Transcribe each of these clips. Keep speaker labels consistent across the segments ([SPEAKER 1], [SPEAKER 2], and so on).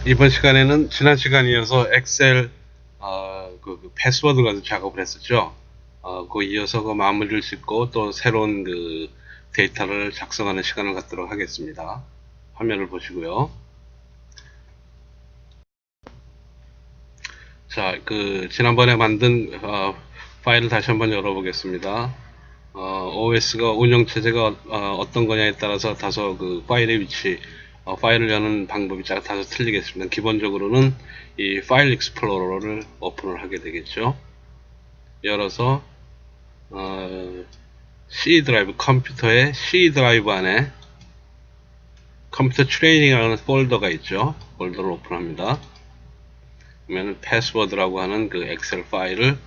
[SPEAKER 1] 이번 시간에는 지난 시간에 이어서 엑셀 패스워드 가지고 작업을 했었죠. 그 이어서 그 마무리를 짓고 또 새로운 그 데이터를 작성하는 시간을 갖도록 하겠습니다. 화면을 보시고요. 자, 지난번에 만든 파일을 다시 한번 열어보겠습니다. OS가 운영체제가 어떤 거냐에 따라서 다소 그 파일의 위치, 파일을 여는 방법이 다소 틀리겠습니다. 기본적으로는 이 파일 익스플로러를 오픈을 하게 되겠죠. 열어서 C 드라이브, 컴퓨터의 C 드라이브 안에 컴퓨터 트레이닝이라는 폴더가 있죠. 폴더를 오픈합니다. 그러면 패스워드라고 하는 그 엑셀 파일을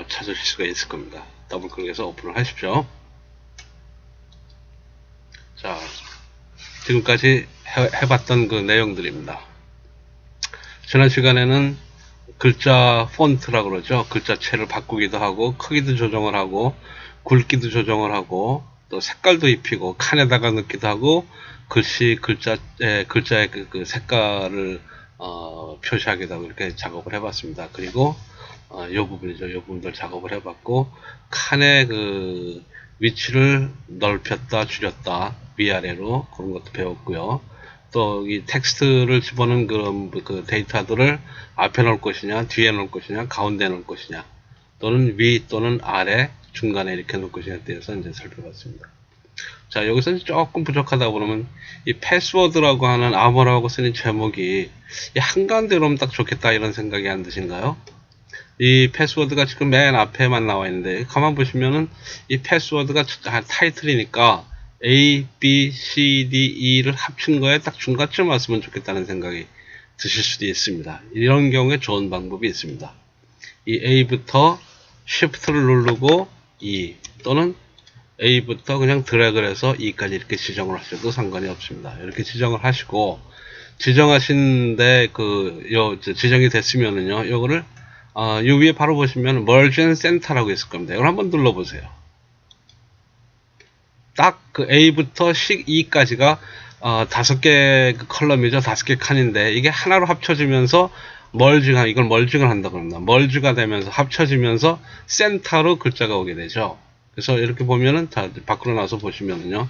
[SPEAKER 1] 찾으실 수가 있을 겁니다. 더블 클릭해서 오픈을 하십시오. 자, 지금까지 해봤던 그 내용들입니다. 지난 시간에는 글자 폰트라고 그러죠. 글자체를 바꾸기도 하고 크기도 조정을 하고 굵기도 조정을 하고 또 색깔도 입히고 칸에다가 넣기도 하고 글자의 그 색깔을 표시하기도 하고 이렇게 작업을 해봤습니다. 그리고 이 부분이죠. 이 부분들 작업을 해봤고 칸의 그 위치를 넓혔다 줄였다 위아래로 그런 것도 배웠고요. 또 이 텍스트를 집어넣은 그런 그 데이터들을 앞에 놓을 것이냐 뒤에 놓을 것이냐 가운데 놓을 것이냐 또는 위 또는 아래 중간에 이렇게 놓을 것이냐에 대해서 이제 살펴봤습니다. 자, 여기서 조금 부족하다 그러면 이 패스워드라고 하는 암호라고 쓰는 제목이 이 한가운데로 오면 딱 좋겠다 이런 생각이 안 드신가요? 이 패스워드가 지금 맨 앞에만 나와 있는데 가만 보시면은 이 패스워드가 타이틀이니까 A, B, C, D, E를 합친 거에 딱 중간쯤 왔으면 좋겠다는 생각이 드실 수도 있습니다. 이런 경우에 좋은 방법이 있습니다. 이 A부터 Shift를 누르고 E 또는 A부터 그냥 드래그를 해서 E까지 이렇게 지정을 하셔도 상관이 없습니다. 이렇게 지정을 하시고 지정하신데 지정이 됐으면은요, 요거를 요 위에 바로 보시면 Merge and Center라고 있을 겁니다. 이걸 한번 눌러보세요. 딱 그 A부터 E까지가 5개 그 컬럼이죠. 5개 칸인데 이게 하나로 합쳐지면서 이걸 멀징을 한다고 합니다. 멀즈가 되면서 합쳐지면서 센터로 글자가 오게 되죠. 그래서 이렇게 보면은 밖으로 나서 보시면은요.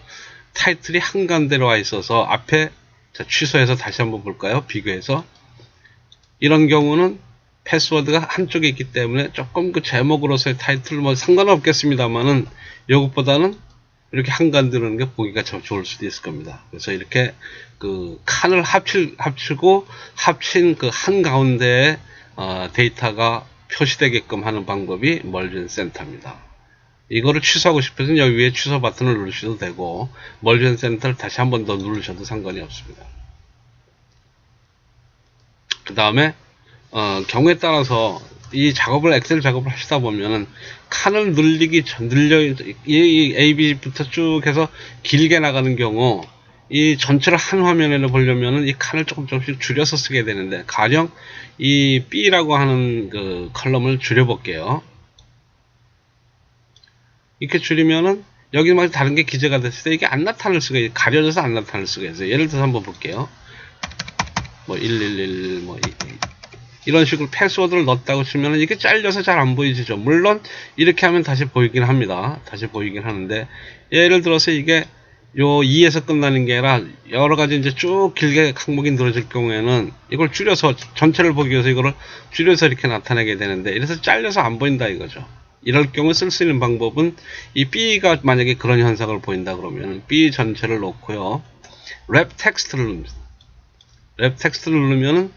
[SPEAKER 1] 타이틀이 한가운데로 와 있어서 앞에 취소해서 다시 한번 볼까요? 비교해서 이런 경우는 패스워드가 한쪽에 있기 때문에 조금 그 제목으로서의 타이틀 뭐 상관은 없겠습니다만은 이것보다는 이렇게 한가운데로 오는 게 보기가 참 좋을 수도 있을 겁니다. 그래서 이렇게 그 칸을 합치고 합친 그 한가운데에 데이터가 표시되게끔 하는 방법이 멀진 센터입니다. 이거를 취소하고 싶으면 여기 위에 취소 버튼을 누르셔도 되고 멀진 센터를 다시 한 번 더 누르셔도 상관이 없습니다. 그 다음에 경우에 따라서 이 작업을 엑셀 작업을 하시다 보면은 칸을 이 AB부터 쭉 해서 길게 나가는 경우 이 전체를 한 화면에 보려면은 이 칸을 조금씩 줄여서 쓰게 되는데 가령 이 B라고 하는 그 컬럼을 줄여 볼게요. 이렇게 줄이면은 여기 막 다른 게 기재가 됐을 때 이게 안 나타날 수가 있어요. 가려져서 안 나타날 수가 있어요. 예를 들어서 한번 볼게요. 뭐 111 뭐 이런 식으로 패스워드를 넣었다고 치면 이게 잘려서 잘 안 보이지죠. 물론 이렇게 하면 다시 보이긴 합니다. 다시 보이긴 하는데 예를 들어서 이게 요 2에서 끝나는 게 아니라 여러 가지 이제 쭉 길게 항목이 늘어질 경우에는 이걸 줄여서 전체를 보기 위해서 이거를 줄여서 이렇게 나타내게 되는데 이래서 잘려서 안 보인다 이거죠. 이럴 경우 쓸 수 있는 방법은 이 B가 만약에 그런 현상을 보인다 그러면 B 전체를 놓고요. 랩 텍스트를 누릅니다. 랩 텍스트를 누르면은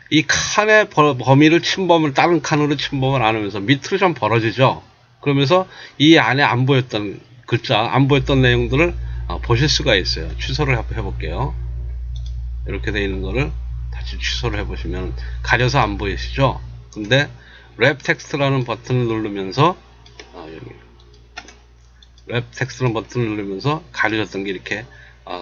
[SPEAKER 1] 이 칸의 범위를 침범을 다른 칸으로 침범을 안 하면서 밑으로 좀 벌어지죠. 그러면서 이 안에 안 보였던 글자, 안 보였던 내용들을 보실 수가 있어요. 취소를 해볼게요. 이렇게 되어 있는 거를 다시 취소를 해보시면 가려서 안 보이시죠. 근데 랩 텍스트라는 버튼을 누르면서 여기 랩 텍스트라는 버튼을 누르면서 가려졌던 게 이렇게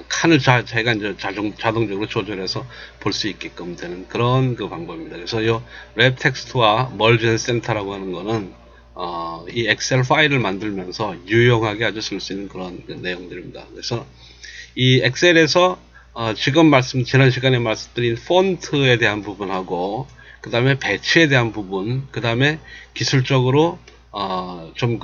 [SPEAKER 1] 칸을 자기가 이제 자동적으로 조절해서 볼 수 있게끔 되는 그런 그 방법입니다. 그래서 이 랩 텍스트와 멀지 앤 센터라고 하는 거는 이 엑셀 파일을 만들면서 유용하게 아주 쓸 수 있는 그런 내용들입니다. 그래서 이 엑셀에서 지난 시간에 말씀드린 폰트에 대한 부분하고, 그 다음에 배치에 대한 부분, 그 다음에 기술적으로, 좀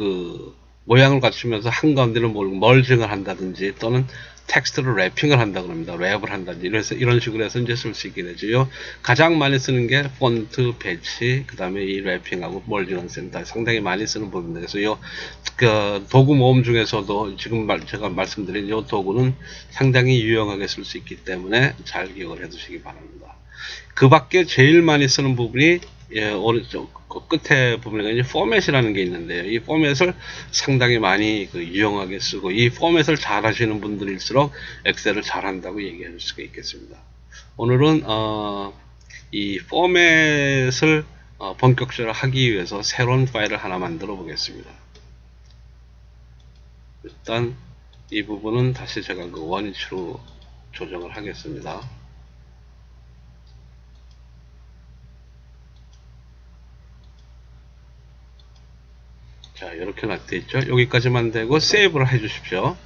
[SPEAKER 1] 모양을 갖추면서 한가운데는 멀징을 한다든지, 또는 텍스트를 랩핑을 한다 그럽니다. 랩을 한다든지, 이런 식으로 해서 이제 쓸 수 있게 되죠. 가장 많이 쓰는 게 폰트, 배치, 그 다음에 이 랩핑하고 멀징은 상당히 많이 쓰는 부분인데, 그래서 도구 모음 중에서도 지금 제가 말씀드린 이 도구는 상당히 유용하게 쓸 수 있기 때문에 잘 기억을 해 두시기 바랍니다. 그 밖에 제일 많이 쓰는 부분이 오른쪽 끝에 부분에 이제 포맷이라는 게 있는데요. 이 포맷을 상당히 많이 유용하게 쓰고, 이 포맷을 잘 하시는 분들일수록 엑셀을 잘 한다고 얘기할 수가 있겠습니다. 오늘은 이 포맷을 본격적으로 하기 위해서 새로운 파일을 하나 만들어 보겠습니다. 일단 이 부분은 다시 제가 원위치로 조정을 하겠습니다. 자, 이렇게 놔둬 있죠. 여기까지만 되고 세이브를 해 주십시오.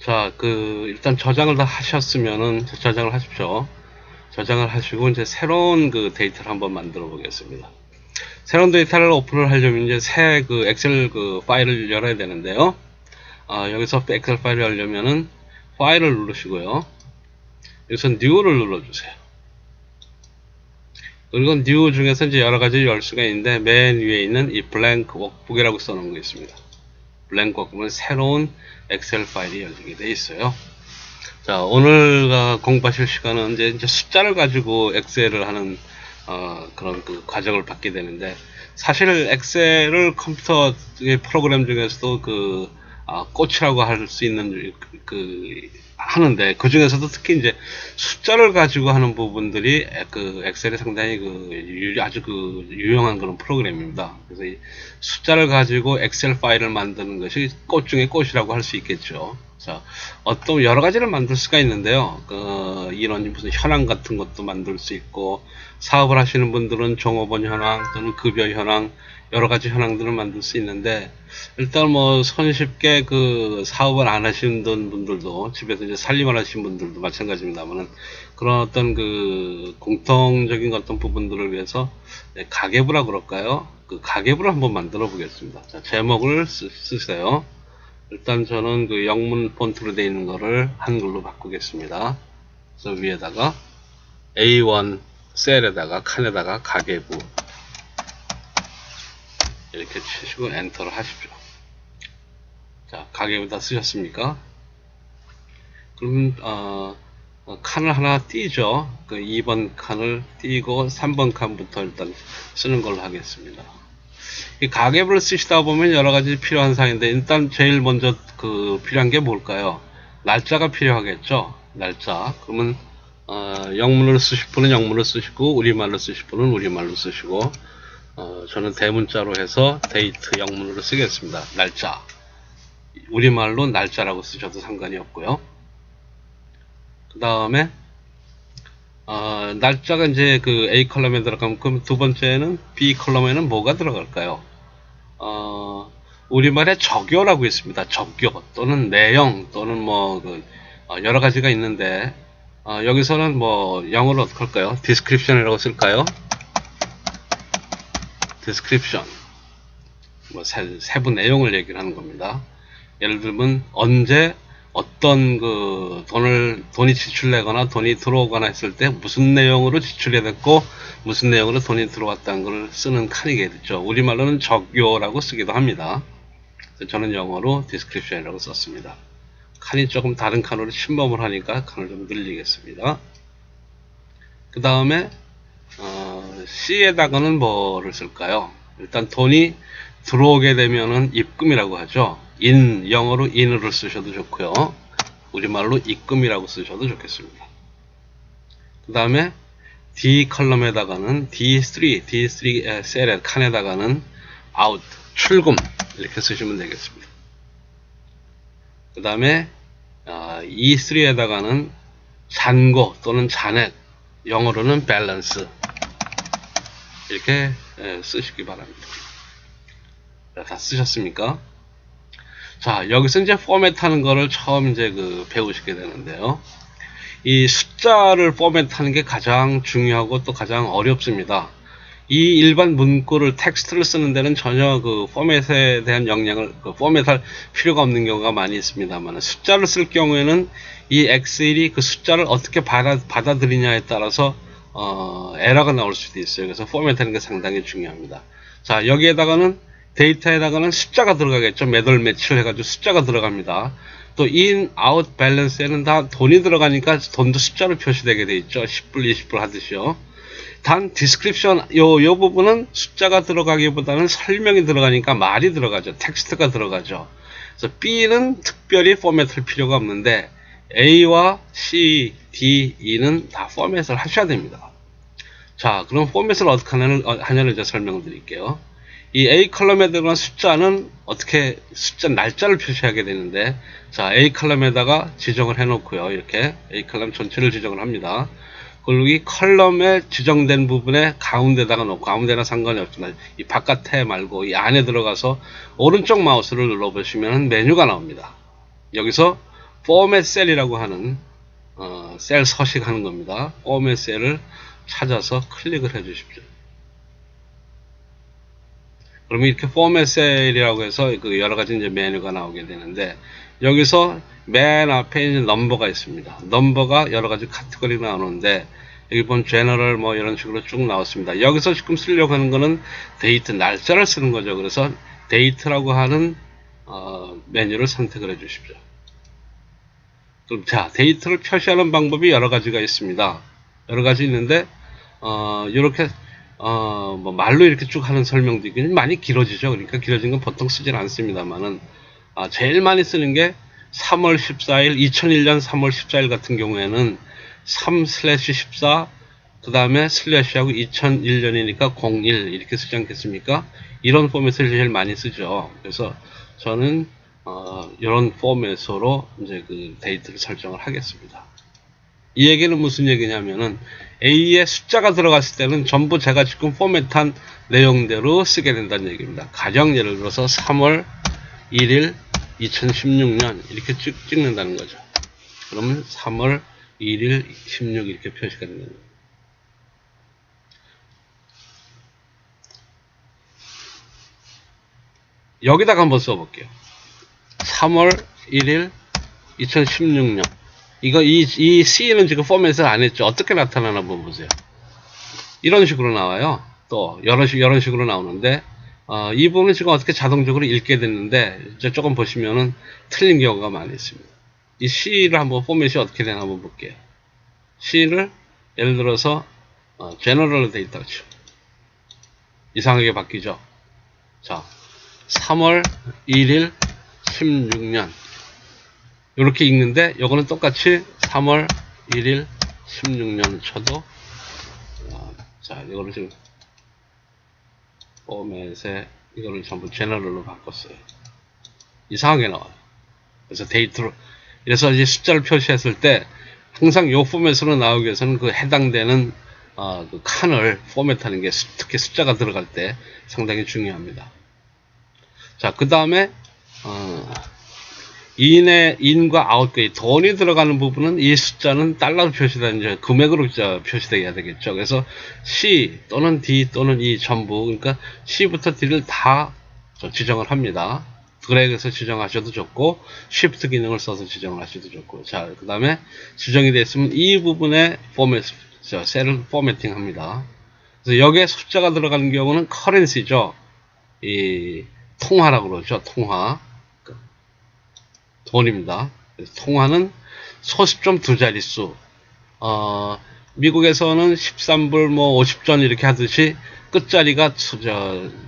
[SPEAKER 1] 자, 일단 저장을 다 하셨으면은 저장을 하십시오. 저장을 하시고 이제 새로운 데이터를 한번 만들어 보겠습니다. 새로운 데이터를 오픈을 하려면 이제 새 엑셀 파일을 열어야 되는데요. 여기서 엑셀 파일을 열려면은 파일을 누르시고요. 여기서 New를 눌러주세요. 그리고 New 중에서 이제 여러 가지 열 수가 있는데 맨 위에 있는 이 Blank Workbook이라고 써놓은 거 있습니다. Blank Workbook은 새로운 엑셀 파일이 열리게 돼 있어요. 자, 오늘 공부하실 시간은 이제 숫자를 가지고 엑셀을 하는 그런 과정을 받게 되는데, 사실 엑셀을 컴퓨터 프로그램 중에서도 꽃이라고 할 수 있는 하는데, 그 중에서도 특히 이제 숫자를 가지고 하는 부분들이 엑셀이 상당히 아주 유용한 그런 프로그램입니다. 그래서 이 숫자를 가지고 엑셀 파일을 만드는 것이 꽃 중에 꽃이라고 할 수 있겠죠. 자, 어떤 여러 가지를 만들 수가 있는데요. 이런 무슨 현황 같은 것도 만들 수 있고, 사업을 하시는 분들은 종업원 현황 또는 급여 현황, 여러 가지 현황들을 만들 수 있는데, 일단 손쉽게 사업을 안 하시는 분들도, 집에서 이제 살림을 하시는 분들도 마찬가지입니다만은, 그런 어떤 공통적인 어떤 부분들을 위해서 가계부라 그럴까요? 가계부를 한번 만들어 보겠습니다. 자, 제목을 쓰세요. 일단 저는 영문 폰트로 되어 있는 거를 한글로 바꾸겠습니다. 그래서 위에다가 A1 셀에다가 칸에다가 가계부 이렇게 치시고 엔터를 하십시오. 자, 가계부 다 쓰셨습니까? 그럼 칸을 하나 띄죠. 2번 칸을 띄고 3번 칸부터 일단 쓰는 걸로 하겠습니다. 이 가계부를 쓰시다 보면 여러 가지 필요한 사항인데, 일단 제일 먼저 필요한 게 뭘까요? 날짜가 필요하겠죠. 날짜. 그러면 영문으로 쓰실 분은 영문으로 쓰시고, 우리말로 쓰실 분은 우리말로 쓰시고, 저는 대문자로 해서 데이트 영문으로 쓰겠습니다. 날짜. 우리말로 날짜라고 쓰셔도 상관이 없고요. 그 다음에 날짜가 이제 A 컬럼에 들어가면, 그럼 두 번째는 B 컬럼에는 뭐가 들어갈까요? 우리말에 적요라고 있습니다. 적요 또는 내용 또는 여러 가지가 있는데, 여기서는 영어로 어떻게 할까요? description이라고 쓸까요? description. 세부 내용을 얘기를 하는 겁니다. 예를 들면 언제 어떤 돈이 지출되거나 돈이 들어오거나 했을 때 무슨 내용으로 지출이 됐고 무슨 내용으로 돈이 들어왔다는 걸 쓰는 칸이겠죠. 우리말로는 적요라고 쓰기도 합니다. 저는 영어로 description이라고 썼습니다. 칸이 조금 다른 칸으로 침범을 하니까 칸을 좀 늘리겠습니다. 그 다음에 C에다가는 뭐를 쓸까요? 일단 돈이 들어오게 되면은 입금이라고 하죠. 영어로 in을 쓰셔도 좋고요. 우리말로 입금이라고 쓰셔도 좋겠습니다. 그 다음에 D 컬럼에다가는 D3 셀에 칸에다가는 out, 출금 이렇게 쓰시면 되겠습니다. 그 다음에 E3에다가는 잔고 또는 잔액, 영어로는 밸런스, 이렇게 쓰시기 바랍니다. 자, 다 쓰셨습니까? 자, 여기서 이제 포맷하는 거를 처음 이제 배우시게 되는데요. 이 숫자를 포맷하는 게 가장 중요하고 또 가장 어렵습니다. 이 일반 문구를 텍스트를 쓰는 데는 전혀 포맷에 대한 영향을 포맷할 필요가 없는 경우가 많이 있습니다만, 숫자를 쓸 경우에는 이 엑셀이 그 숫자를 어떻게 받아들이냐에 따라서 에러가 나올 수도 있어요. 그래서 포맷하는 게 상당히 중요합니다. 자, 여기에다가는 데이터에다가는 숫자가 들어가겠죠. 매달 매치를 해가지고 숫자가 들어갑니다. 또 in, out 밸런스에는 다 돈이 들어가니까 돈도 숫자로 표시되게 돼 있죠. 10불, 20불 하듯이요. 단 디스크립션 요 부분은 숫자가 들어가기보다는 설명이 들어가니까 말이 들어가죠. 텍스트가 들어가죠. 그래서 B는 특별히 포맷할 필요가 없는데 A와 C, D, E는 다 포맷을 하셔야 됩니다. 자, 그럼 포맷을 어떻게 하냐를 이제 설명드릴게요. 이 A 컬럼에 들어간 숫자는 어떻게 숫자 날짜를 표시하게 되는데, 자, A 컬럼에다가 지정을 해놓고요. 이렇게 A 컬럼 전체를 지정을 합니다. 그리고 이 컬럼에 지정된 부분에 가운데다가 놓고, 가운데나 상관이 없습니다. 이 바깥에 말고 이 안에 들어가서 오른쪽 마우스를 눌러보시면 메뉴가 나옵니다. 여기서 포맷 셀이라고 하는 셀 서식하는 겁니다. 포맷 셀을 찾아서 클릭을 해 주십시오. 그러면 이렇게 포맷 셀이라고 해서 여러가지 이제 메뉴가 나오게 되는데, 여기서 맨 앞에 이제 넘버가 있습니다. 넘버가 여러가지 카테고리가 나오는데, 여기 보면 제너럴 뭐 이런 식으로 쭉 나왔습니다. 여기서 지금 쓰려고 하는 거는 데이트, 날짜를 쓰는 거죠. 그래서 데이트라고 하는 메뉴를 선택을 해 주십시오. 그럼 자, 데이트를 표시하는 방법이 여러 가지가 있습니다. 여러 가지 있는데, 이렇게 뭐 말로 이렇게 쭉 하는 설명도 있긴 많이 길어지죠. 그러니까 길어진 건 보통 쓰진 않습니다만은, 제일 많이 쓰는 게 3월 14일, 2001년 3월 14일 같은 경우에는 3/14, 그 다음에 슬래시하고 2001년이니까 01 이렇게 쓰지 않겠습니까? 이런 포맷을 제일 많이 쓰죠. 그래서 저는 이런 포맷으로 이제 데이트를 설정을 하겠습니다. 이 얘기는 무슨 얘기냐면은, A에 숫자가 들어갔을 때는 전부 제가 지금 포맷한 내용대로 쓰게 된다는 얘기입니다. 가령 예를 들어서 3월 1일 2016년 이렇게 찍는다는 거죠. 그러면 3월 1일 16 이렇게 표시가 되는 거예요. 여기다가 한번 써볼게요. 3월 1일 2016년. 이 C는 지금 포맷을 안 했죠. 어떻게 나타나나 한번 보세요. 이런 식으로 나와요. 또, 이런 식으로 나오는데, 이 부분은 지금 어떻게 자동적으로 읽게 됐는데, 이제 조금 보시면은 틀린 경우가 많이 있습니다. 이 C를 한번 포맷이 어떻게 되나 한번 볼게요. C를, 예를 들어서, 제너럴 데이터 치 이상하게 바뀌죠. 자, 3월 1일 16년. 이렇게 읽는데, 요거는 똑같이 3월 1일 16년 쳐도, 자, 이거를 지금, 포맷에, 이거를 전부 제너럴로 바꿨어요. 이상하게 나와요. 그래서 데이트로, 그래서 이제 숫자를 표시했을 때, 항상 요 포맷으로 나오기 위해서는 해당되는, 칸을 포맷하는 게 특히 숫자가 들어갈 때 상당히 중요합니다. 자, 그 다음에, in과 out, 돈이 들어가는 부분은 이 숫자는 달러로 표시되는 금액으로 표시되어야 되겠죠. 그래서 C 또는 D 또는 E 전부, 그러니까 C부터 D를 다 지정을 합니다. 드래그해서 지정하셔도 좋고, Shift 기능을 써서 지정을 하셔도 좋고. 자, 그 다음에 지정이 됐으면 이 부분에 셀을 포매팅 합니다. 그래서 여기에 숫자가 들어가는 경우는 커런시죠. 이 통화라고 그러죠. 통화. 돈입니다. 그래서 통화는 소수점 두 자릿수. 미국에서는 13불 뭐 50전 이렇게 하듯이 끝자리가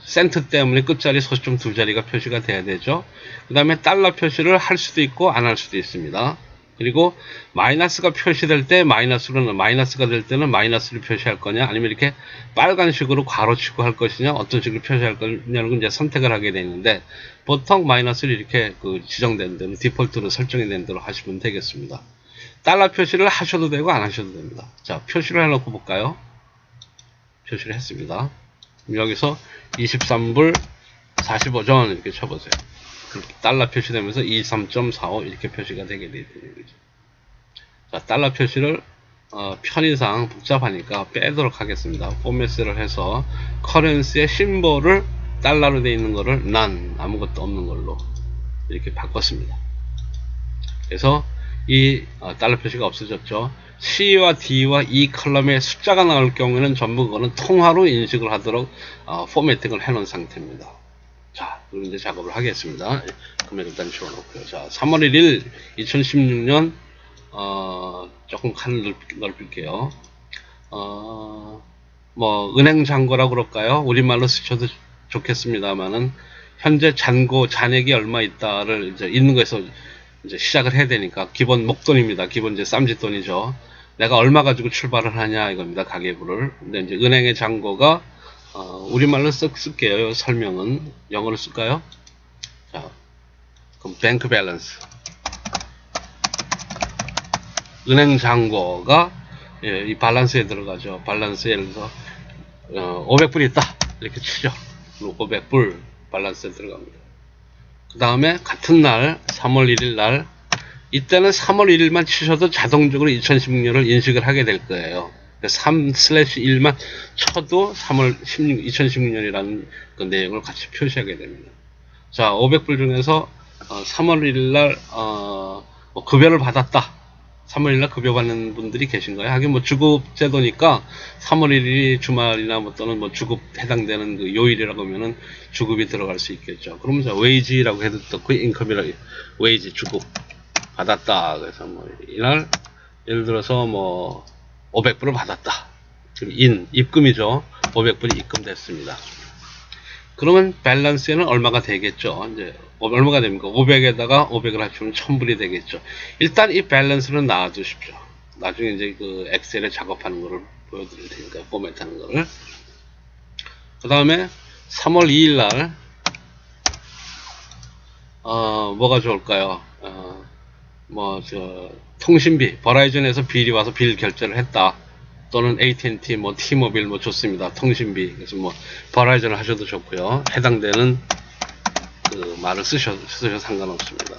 [SPEAKER 1] 센트 때문에 끝자리 소수점 두 자리가 표시가 돼야 되죠. 그 다음에 달러 표시를 할 수도 있고 안 할 수도 있습니다. 그리고 마이너스가 표시될 때 마이너스가 될 때는 마이너스를 표시할 거냐, 아니면 이렇게 빨간식으로 괄호치고 할 것이냐, 어떤 식으로 표시할 거냐를 이제 선택을 하게 되는데, 보통 마이너스를 이렇게 지정된 대로 디폴트로 설정이 된 대로 하시면 되겠습니다. 달러 표시를 하셔도 되고 안 하셔도 됩니다. 자, 표시를 해놓고 볼까요? 표시를 했습니다. 여기서 23불 45전 이렇게 쳐보세요. 그렇게 달러 표시되면서 23.45 이렇게 표시가 되게 되는 거죠. 자, 달러 표시를 편의상 복잡하니까 빼도록 하겠습니다. 포맷을 해서 커런시의 심볼을 달러로 되어 있는 거를 none, 아무것도 없는 걸로 이렇게 바꿨습니다. 그래서 이 달러 표시가 없어졌죠. C와 D와 E 컬럼에 숫자가 나올 경우에는 전부 그거는 통화로 인식을 하도록 포매팅을 해놓은 상태입니다. 자, 그럼 이제 작업을 하겠습니다. 금액 일단 지워놓고요. 자, 3월 1일 2016년 조금 칸을 넓힐게요. 뭐 은행 잔고라고 그럴까요? 우리말로 쓰셔도 좋겠습니다만은 현재 잔액이 얼마 있다를 이제 있는 거에서 이제 시작을 해야 되니까 기본 목돈입니다. 기본 이제 쌈짓돈이죠. 내가 얼마 가지고 출발을 하냐 이겁니다. 가계부를. 근데 이제 은행의 잔고가 우리말로 쓸게요. 설명은 영어로 쓸까요? 자, 그럼 뱅크 밸런스. 은행 잔고가 이 밸런스에 들어가죠. 밸런스에 예를 들어서 500불 있다 이렇게 치죠. 500불 밸런스에 들어갑니다. 그 다음에 같은 날 3월 1일 날 이때는 3월 1일만 치셔도 자동적으로 2016년을 인식을 하게 될 거예요. 3/1만 쳐도 2016년이라는 그 내용을 같이 표시하게 됩니다. 자, 500불 중에서 3월 1일날 뭐 급여를 받았다. 3월 1일날 급여 받는 분들이 계신가요? 하긴 뭐 주급제도니까 3월 1일이 주말이나 뭐 또는 뭐 주급 해당되는 그 요일이라고 하면은 주급이 들어갈 수 있겠죠. 그러면 자, 웨이지라고 해도 그 인컴이라 웨이지 주급 받았다. 그래서 뭐 이날 예를 들어서 뭐 500불을 받았다. 지금 입금이죠. 500불이 입금됐습니다. 그러면 밸런스에는 얼마가 되겠죠. 이제 얼마가 됩니까? 500에다가 500을 합치면 1000불이 되겠죠. 일단 이 밸런스는 놔두십시오. 나중에 이제 그 엑셀에 작업하는 거를 보여드릴 테니까, 포맷하는 거를. 그 다음에 3월 2일 날 뭐가 좋을까요? 통신비, 버라이즌에서 빌이 와서 빌 결제를 했다. 또는 AT&T, 뭐 T모빌 뭐 좋습니다. 통신비. 그래서 뭐 버라이즌을 하셔도 좋고요. 해당되는 그 말을 쓰셔도 상관없습니다.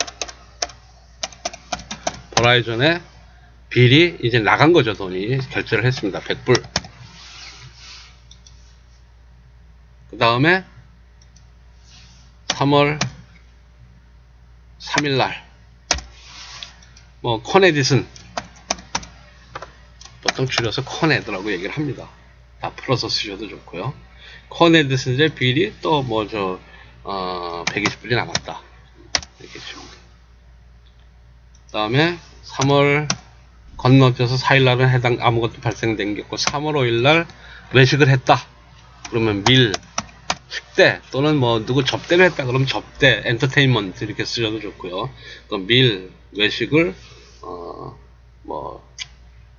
[SPEAKER 1] 버라이즌에 빌이 이제 나간 거죠. 돈이 결제를 했습니다. 100불. 그 다음에 3월 3일 날 뭐 코네디슨, 보통 줄여서 코네드라고 얘기를 합니다. 다 풀어서 쓰셔도 좋고요. 코네디슨의 빌이 또 뭐 120불이 남았다 이렇게 치면 돼요. 그 다음에 3월 건너뛰어서 4일날은 아무것도 발생된 게 없고 3월 5일날 외식을 했다. 그러면 밀, 식대 또는 뭐 누구 접대를 했다 그러면 접대, 엔터테인먼트 이렇게 쓰셔도 좋고요. 또 밀, 외식을 뭐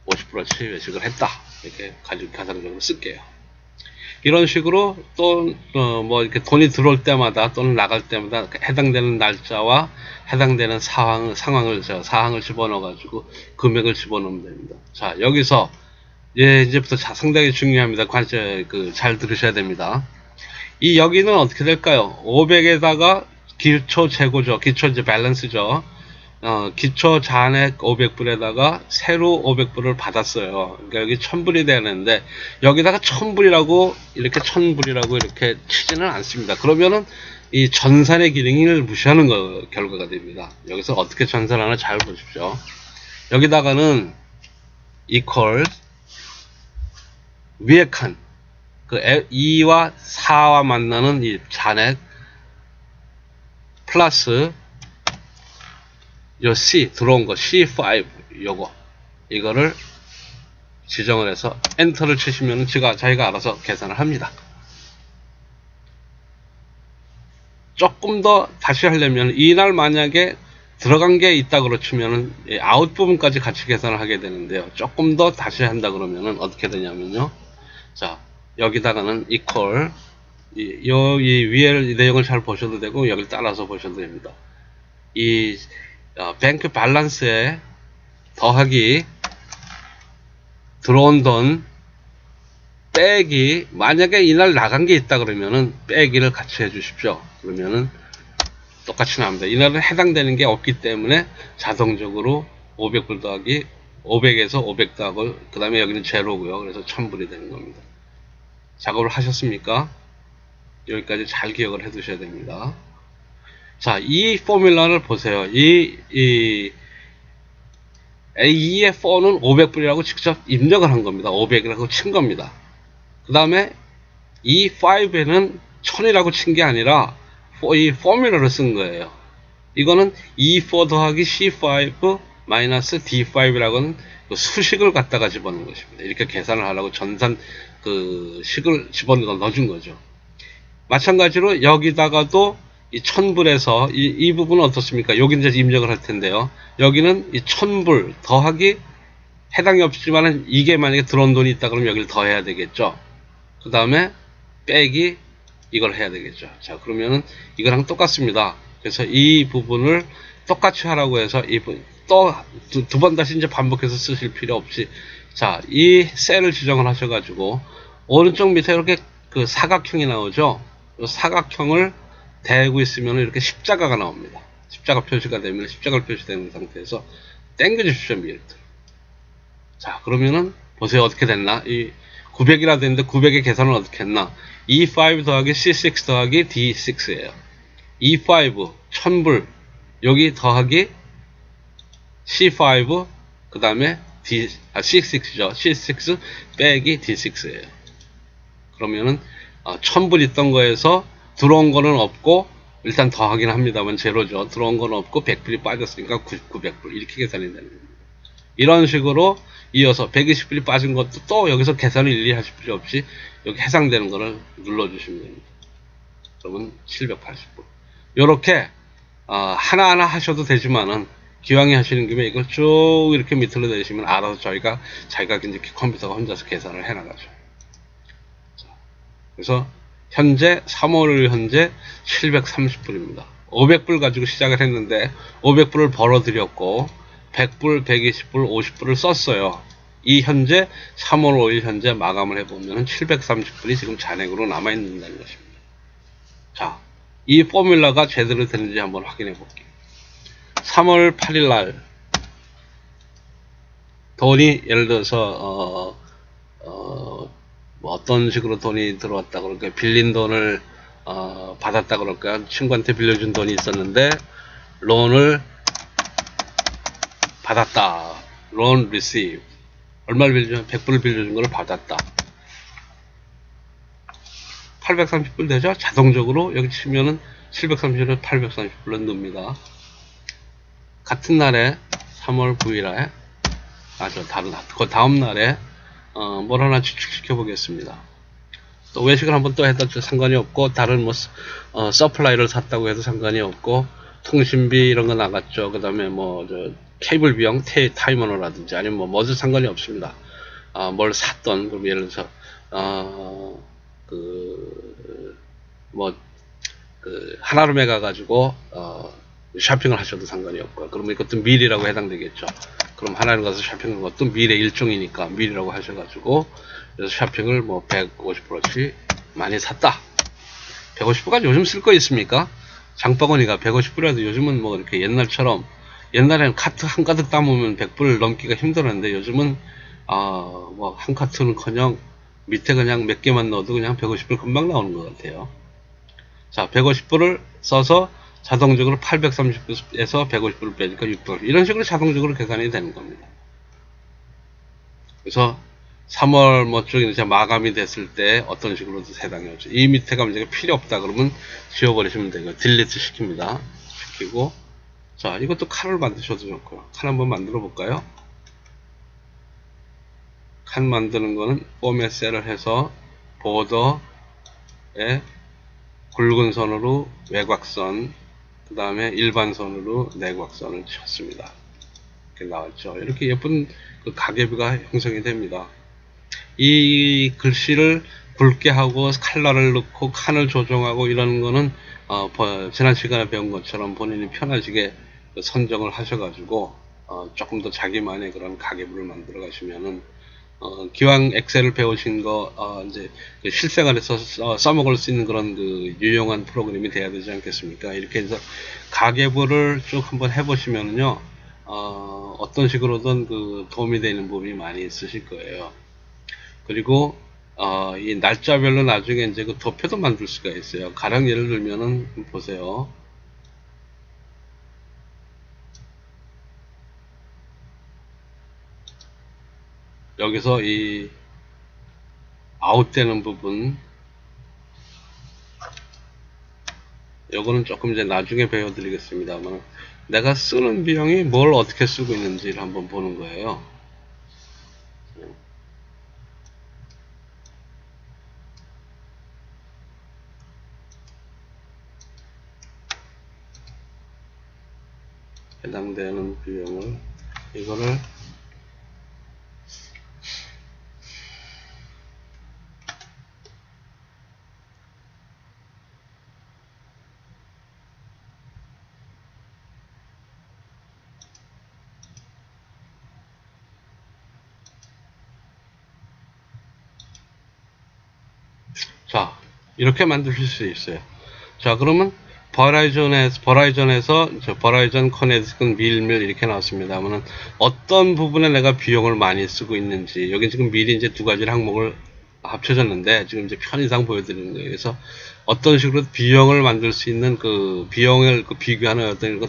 [SPEAKER 1] 50%치 외식을 했다 이렇게 가지고 가상적으로 쓸게요. 이런 식으로 또 뭐 이렇게 돈이 들어올 때마다 또는 나갈 때마다 해당되는 날짜와 해당되는 사항을 집어넣어 가지고 금액을 집어넣으면 됩니다. 자, 여기서 이제부터 상당히 중요합니다. 잘 들으셔야 됩니다. 이 여기는 어떻게 될까요? 500에다가 기초 재고죠. 기초 이제 밸런스죠. 기초 잔액 500불에다가 새로 500불을 받았어요. 그러니까 여기 1000불이 되는데 여기다가 1000불이라고 이렇게 1000불이라고 이렇게 치지는 않습니다. 그러면은 이 전산의 기능을 무시하는 결과가 됩니다. 여기서 어떻게 전산하나 잘 보십시오. 여기다가는 equals 위에 칸 그 2와 4와 만나는 이 잔액 플러스 요 C 들어온 거 C5 이거를 지정을 해서 엔터를 치시면 자기가 알아서 계산을 합니다. 조금 더 다시 하려면 이날 만약에 들어간 게 있다 그러치면은 아웃 부분까지 같이 계산을 하게 되는데요. 조금 더 다시 한다 그러면은 어떻게 되냐면요. 자, 여기다가는 equal 이 위에 내용을 잘 보셔도 되고 여기를 따라서 보셔도 됩니다. 이 뱅크 밸런스에 더하기 들어온 돈 빼기, 만약에 이날 나간 게 있다 그러면은 빼기를 같이 해 주십시오. 그러면은 똑같이 나옵니다. 이날은 해당되는 게 없기 때문에 자동적으로 500불 더하기 500에서 500 더하고 그 다음에 여기는 제로고요. 그래서 1000불이 되는 겁니다. 작업을 하셨습니까? 여기까지 잘 기억을 해 두셔야 됩니다. 자, 이 포뮬러를 보세요. 이 A의 4는 500불이라고 직접 입력을 한 겁니다. 500이라고 친 겁니다. 그 다음에 이 5에는 1000이라고 친 게 아니라 이 포뮬러를 쓴 거예요. 이거는 E4 더하기 C5 마이너스 D5이라고는 그 수식을 갖다가 집어넣은 것입니다. 이렇게 계산을 하려고 전산 그 식을 넣어준 거죠. 마찬가지로 여기다가도 이 1000불에서 이 부분은 어떻습니까? 여기 이제 입력을 할 텐데요. 여기는 이 1000불 더하기 해당이 없지만은 이게 만약에 들어온 돈이 있다 그러면 여기를 더해야 되겠죠. 그 다음에 빼기 이걸 해야 되겠죠. 자, 그러면은 이거랑 똑같습니다. 그래서 이 부분을 똑같이 하라고 해서 또 두 번 다시 이제 반복해서 쓰실 필요 없이, 자, 이 셀을 지정을 하셔가지고 오른쪽 밑에 이렇게 그 사각형이 나오죠. 사각형을 대고 있으면 이렇게 십자가가 나옵니다. 십자가 표시가 되면 십자가를 표시되는 상태에서 당겨 주십시오. 밑으로. 자, 그러면은 보세요. 어떻게 됐나? 이 900이라 되는데 900의 계산을 어떻게 했나? E5 더하기 C6 더하기 D6예요. E5 1000불 여기 더하기 C5 그 다음에 C6죠. C6 빼기 D6예요. 그러면은 1000불 있던 거에서 들어온 거는 없고 일단 더하긴 합니다만 제로죠. 들어온 건 없고 100불이 빠졌으니까 900불 이렇게 계산이 되는 겁니다. 이런 식으로 이어서 120불이 빠진 것도 또 여기서 계산을 일일이 하실 필요 없이 여기 해당되는 거를 눌러주시면 됩니다. 그러면 780불. 요렇게 하나하나 하셔도 되지만은 기왕에 하시는 김에 이걸 쭉 이렇게 밑으로 내시면 알아서 자기가 이제 컴퓨터가 혼자서 계산을 해 나가죠. 그래서 현재 3월 현재 730불입니다. 500불 가지고 시작을 했는데 500불을 벌어 드렸고 100불, 120불, 50불을 썼어요. 이 현재 3월 5일 현재 마감을 해보면 730불이 지금 잔액으로 남아있는다는 것입니다. 자, 이 포뮬러가 제대로 되는지 한번 확인해 볼게요. 3월 8일 날 돈이 예를 들어서 뭐 어떤 식으로 돈이 들어왔다 그럴까요? 빌린 돈을 받았다 그럴까요? 친구한테 빌려준 돈이 있었는데 론을 받았다. 론 receive. 얼마를 빌려준? 100불을 빌려준 걸 받았다. 830불 되죠? 자동적으로 여기 치면은 730불을 830불로 넣습니다. 같은 날에 3월 9일에 그 다음 날에 뭘 하나 추측시켜 보겠습니다. 또 외식을 한번 또 해도 상관이 없고 다른 뭐 서플라이를 샀다고 해도 상관이 없고 통신비 이런 거 나갔죠. 그 다음에 뭐 케이블 비용 타이머너라든지 아니면 뭐든 상관이 없습니다. 뭘 샀던 그럼 예를 들어서 하나룸에 가가지고 쇼핑을 하셔도 상관이 없고요. 그러면 이것도 밀이라고 해당되겠죠. 그럼 하나룸 가서 쇼핑하는 것도 밀의 일종이니까 밀이라고 하셔가지고 그래서 쇼핑을 뭐 150%치 많이 샀다. 150불까지 요즘 쓸 거 있습니까? 장바구니가 150불이라도 요즘은 뭐 이렇게 옛날처럼 옛날에는 카트 한 가득 담으면 100불 넘기가 힘들었는데 요즘은 뭐 한 카트는커녕 밑에 그냥 몇 개만 넣어도 그냥 150불 금방 나오는 것 같아요. 자, 150불을 써서 자동적으로 830에서 150불을 빼니까 600불. 이런 식으로 자동적으로 계산이 되는 겁니다. 그래서 3월 뭐 쪽에 이제 마감이 됐을 때 어떤 식으로도 해당이 오죠. 이 밑에가 문제가 필요 없다 그러면 지워버리시면 되고요. 딜리트 시킵니다. 시키고, 자, 이것도 칸을 만드셔도 좋고요. 칸 한번 만들어 볼까요? 칸 만드는 거는 포맷 셀을 해서 보더에 굵은 선으로 외곽선, 그 다음에 일반선으로 내곽선을 쳤습니다. 이렇게 나왔죠. 이렇게 예쁜 그 가계부가 형성이 됩니다. 이 글씨를 굵게 하고 컬러를 넣고 칸을 조정하고 이런 거는 지난 시간에 배운 것처럼 본인이 편하시게 선정을 하셔가지고 조금 더 자기만의 그런 가계부를 만들어 가시면은 기왕 엑셀을 배우신 거 이제 실생활에서 써먹을 수 있는 그런 그 유용한 프로그램이 돼야 되지 않겠습니까? 이렇게 해서 가계부를 쭉 한번 해보시면은요 어떤 식으로든 그 도움이 되는 부분이 많이 있으실 거예요. 그리고 이 날짜별로 나중에 이제 그 도표도 만들 수가 있어요. 가령 예를 들면은 보세요. 여기서 이 아웃되는 부분, 요거는 조금 이제 나중에 배워드리겠습니다만, 내가 쓰는 비용이 뭘 어떻게 쓰고 있는지를 한번 보는 거예요. 해당되는 비용을, 이거를 자, 이렇게 만드실 수 있어요. 자, 그러면 버라이전에서 버라이전 커넥션 밀밀 이렇게 나왔습니다만은 어떤 부분에 내가 비용을 많이 쓰고 있는지, 여기 지금 미리 이제 두 가지 항목을 합쳐졌는데 지금 이제 편의상 보여드리는 거예요. 그래서 어떤 식으로 비용을 만들 수 있는 그 비용을 그 비교하는 어떤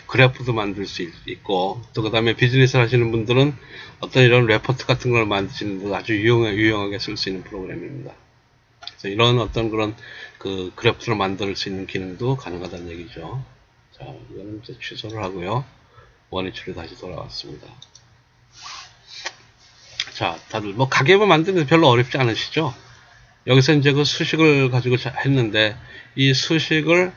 [SPEAKER 1] 그래프도 만들 수 있고, 또 그 다음에 비즈니스를 하시는 분들은 어떤 이런 레포트 같은 걸 만드시는 데 아주 유용하게 쓸 수 있는 프로그램입니다. 그래서 이런 어떤 그런 그 그래프를 만들 수 있는 기능도 가능하다는 얘기죠. 자, 이거는 이제 취소를 하고요. 원위치로 다시 돌아왔습니다. 자, 다들 뭐 가계부 만드는 데 별로 어렵지 않으시죠? 여기서 이제 그 수식을 가지고 했는데, 이 수식을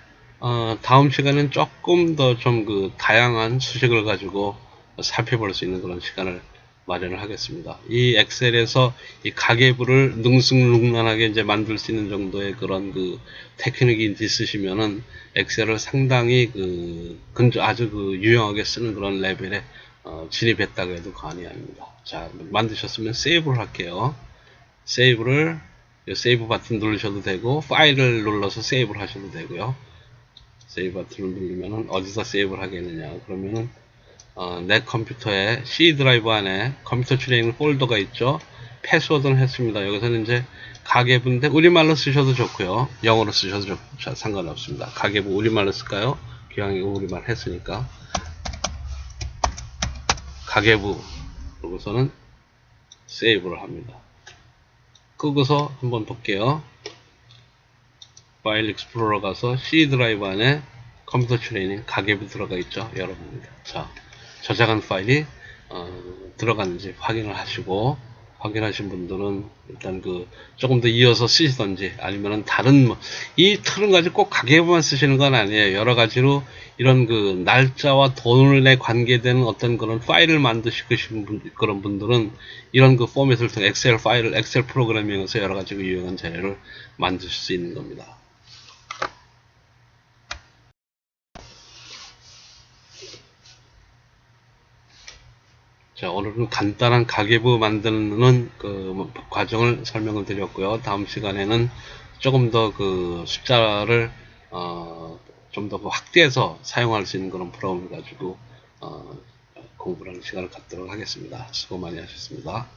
[SPEAKER 1] 다음 시간엔 조금 더 좀 그 다양한 수식을 가지고 살펴볼 수 있는 그런 시간을 마련을 하겠습니다. 이 엑셀에서 이 가계부를 능숙능란하게 이제 만들 수 있는 정도의 그런 그 테크닉이 있으시면은 엑셀을 상당히 아주 그 유용하게 쓰는 그런 레벨에 진입했다고 해도 과언이 아닙니다. 자, 만드셨으면 세이브를 할게요. 세이브를 세이브 버튼 누르셔도 되고, 파일을 눌러서 세이브를 하셔도 되고요. 세이브 버튼을 누르면은 어디서 세이브를 하겠느냐, 그러면은 내 컴퓨터에 C 드라이브 안에 컴퓨터 트레이닝 폴더가 있죠. 패스워드는 했습니다. 여기서는 이제 가계부인데 우리말로 쓰셔도 좋고요, 영어로 쓰셔도 상관없습니다. 가계부 우리말로 쓸까요? 기왕 이거 우리말 했으니까 가계부 그러고서는 세이브를 합니다. 끄고서 한번 볼게요. 파일 익스플로러 가서 C 드라이브 안에 컴퓨터 트레이닝 가계부 들어가 있죠, 여러분. 자, 저장한 파일이 들어갔는지 확인을 하시고, 확인하신 분들은 일단 조금 더 이어서 쓰시던지, 아니면은 다른 이 틀은 가지고 꼭 가계부만 쓰시는 건 아니에요. 여러 가지로 이런 날짜와 돈에 관계되는 어떤 그런 파일을 만드시고 싶은 그런 분들은 이런 포맷을 통해 엑셀 프로그래밍에서 여러 가지 유용한 자료를 만드실 수 있는 겁니다. 자, 오늘은 간단한 가계부 만드는 과정을 설명을 드렸고요. 다음 시간에는 조금 더 숫자를 좀 더 확대해서 사용할 수 있는 그런 프로그램을 가지고 공부를 하는 시간을 갖도록 하겠습니다. 수고 많이 하셨습니다.